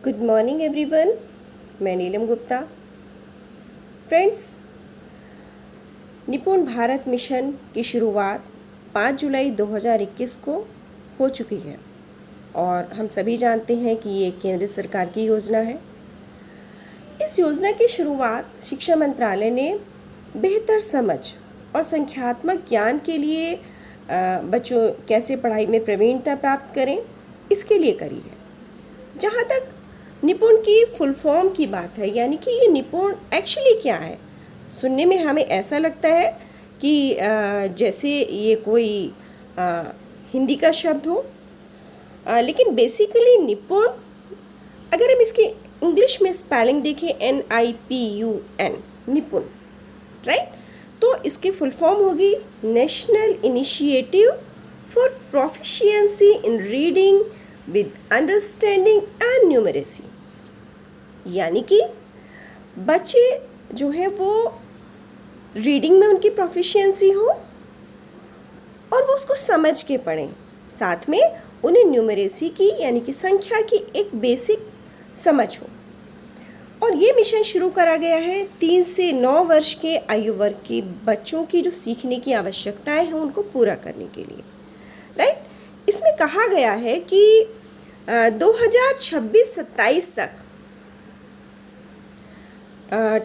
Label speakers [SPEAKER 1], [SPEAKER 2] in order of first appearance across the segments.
[SPEAKER 1] Good morning everyone, मैं नीलम Gupta. Friends, निपुण Bharat mission की शुरुआत 5 जुलाई 2021 को हो चुकी है और हम सभी जानते हैं कि ये केंद्र सरकार की योजना है। इस योजना की शुरुआत शिक्षा मंत्रालय ने बेहतर समझ और संख्यात्मक ज्ञान के लिए बच्चों कैसे पढ़ाई में प्रवीणता प्राप्त करें, इसके लिए करी है। जहाँ तक निपुण की फुल फॉर्म की बात है, यानी कि ये निपुण एक्चुअली क्या है, सुनने में हमें ऐसा लगता है कि जैसे ये कोई हिंदी का शब्द हो, लेकिन बेसिकली निपुण, अगर हम इसकी इंग्लिश में स्पेलिंग देखें NIPUN, निपुण, राइट, तो इसकी फुल फॉर्म होगी national initiative for proficiency in reading with understanding and numeracy. यानी कि बच्चे जो हैं वो रीडिंग में उनकी प्रोफिशिएंसी हो और वो उसको समझ के पढ़ें, साथ में उन्हें न्यूमरेसी की यानी कि संख्या की एक बेसिक समझ हो। और ये मिशन शुरू करा गया है 3 से 9 वर्ष के आयु वर्ग के बच्चों की जो सीखने की आवश्यकताएं हैं उनको पूरा करने के लिए, राइट। इसमें कहा गया है कि 2026-27 तक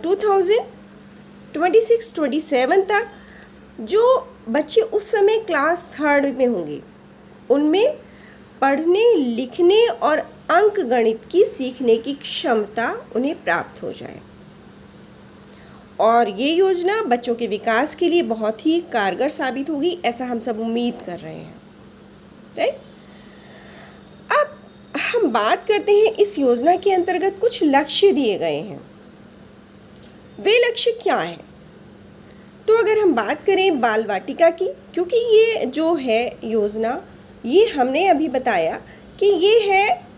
[SPEAKER 1] 2026-27 तक जो बच्चे उस समय क्लास 3rd में होंगे उनमें पढ़ने, लिखने और अंक गणित की सीखने की क्षमता उन्हें प्राप्त हो जाए। और ये योजना बच्चों के विकास के लिए बहुत ही कारगर साबित होगी, ऐसा हम सब उम्मीद कर रहे हैं, राइट। अब हम बात करते हैं, इस योजना के अंतर्गत कुछ लक्ष्य दिए गए हैं। वे लक्ष्य क्या हैं? तो अगर हम बात करें बाल वाटिका की, क्योंकि ये जो है योजना, ये हमने अभी बताया कि ये है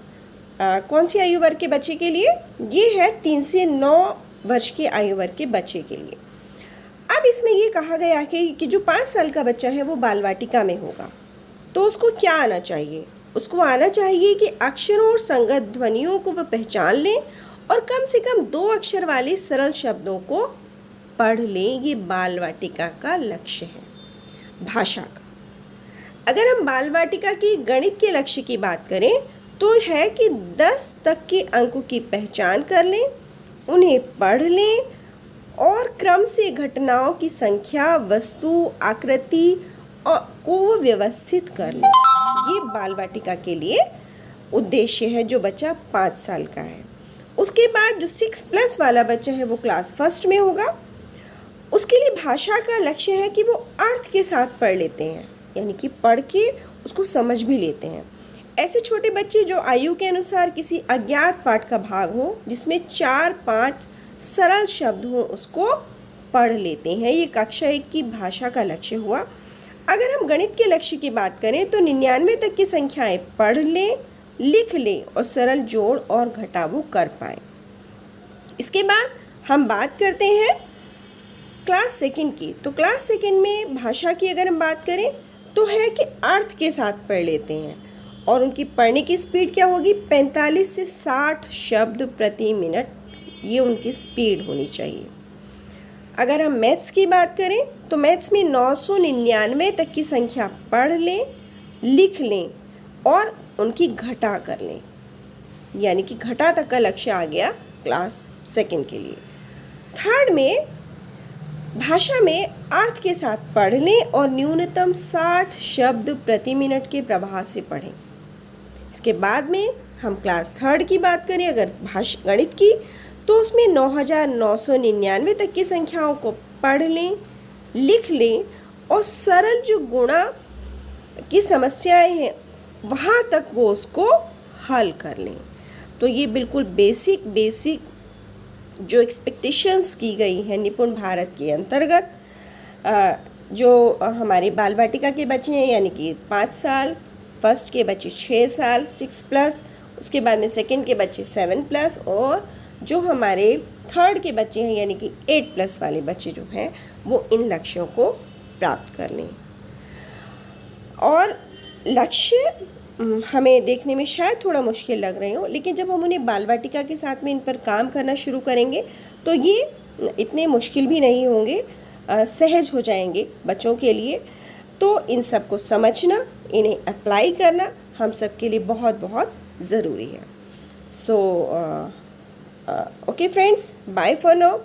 [SPEAKER 1] कौन सी आयु वर्ग के बच्चे के लिए, ये है 3 से 9 वर्ष के आयु वर्ग के बच्चे के लिए। अब इसमें ये कहा गया है कि जो 5 साल का बच्चा है वो बाल वाटिका में होगा, तो उसको क्या आना चाहिए? उसको आना चाहिए कि अक्षरों और संगत ध्वनियों को वह पहचान लें और कम से कम 2 अक्षर वाले सरल शब्दों को पढ़ लें। ये बाल वाटिका का लक्ष्य है। भाषा का, अगर हम बाल वाटिका की गणित के लक्ष्य की बात करें तो है कि 10 तक के अंकों की पहचान कर लें, उन्हें पढ़ लें और क्रम से घटनाओं की संख्या, वस्तु, आकृति को व्यवस्थित कर लें। ये बाल वाटिका के लिए उद्देश्य है जो बच्चा 5 साल का है। उसके बाद जो 6+ वाला बच्चा है वो क्लास 1st में होगा। उसके लिए भाषा का लक्ष्य है कि वो अर्थ के साथ पढ़ लेते हैं, यानी कि पढ़ के उसको समझ भी लेते हैं। ऐसे छोटे बच्चे जो आयु के अनुसार किसी अज्ञात पाठ का भाग हो जिसमें 4-5 सरल शब्द हों उसको पढ़ लेते हैं। ये कक्षा 1 की भाषा का लक्ष्य हुआ। अगर हम गणित के लक्ष्य की बात करें तो 99 तक की संख्याएं पढ़ लें, लिख लें और सरल जोड़ और घटाव कर पाएँ। इसके बाद हम बात करते हैं क्लास 2 की। तो क्लास 2 में भाषा की अगर हम बात करें तो है कि अर्थ के साथ पढ़ लेते हैं और उनकी पढ़ने की स्पीड क्या होगी? 45 से 60 शब्द प्रति मिनट, ये उनकी स्पीड होनी चाहिए। अगर हम मैथ्स की बात करें तो मैथ्स में 999 तक की संख्या पढ़ लें, लिख लें और उनकी घटा कर लें, यानी कि घटा तक का लक्ष्य आ गया क्लास 2 के लिए। 3rd में भाषा में अर्थ के साथ पढ़ लें और न्यूनतम 60 शब्द प्रति मिनट के प्रवाह से पढ़ें। इसके बाद में हम क्लास 3rd की बात करें अगर गणित की, तो उसमें 9999 तक की संख्याओं को पढ़ लें, लिख लें और सरल जो गुणा की समस्याएं हैं वहाँ तक वो उसको हल कर लें। तो ये बिल्कुल बेसिक जो एक्सपेक्टेशंस की गई है निपुण भारत के अंतर्गत, जो हमारे बाल वाटिका के बच्चे हैं यानी कि 5 साल, 1st के बच्चे 6 साल 6+, उसके बाद में 2nd के बच्चे 7+ और जो हमारे 3rd के बच्चे हैं यानी कि 8+ वाले बच्चे जो हैं वो इन लक्ष्यों को प्राप्त कर लें। और लक्ष्य हमें देखने में शायद थोड़ा मुश्किल लग रहे हो, लेकिन जब हम उन्हें बाल वाटिका के साथ में इन पर काम करना शुरू करेंगे तो ये इतने मुश्किल भी नहीं होंगे, सहज हो जाएंगे बच्चों के लिए। तो इन सब को समझना, इन्हें अप्लाई करना हम सब के लिए बहुत बहुत ज़रूरी है। So okay friends, bye for now.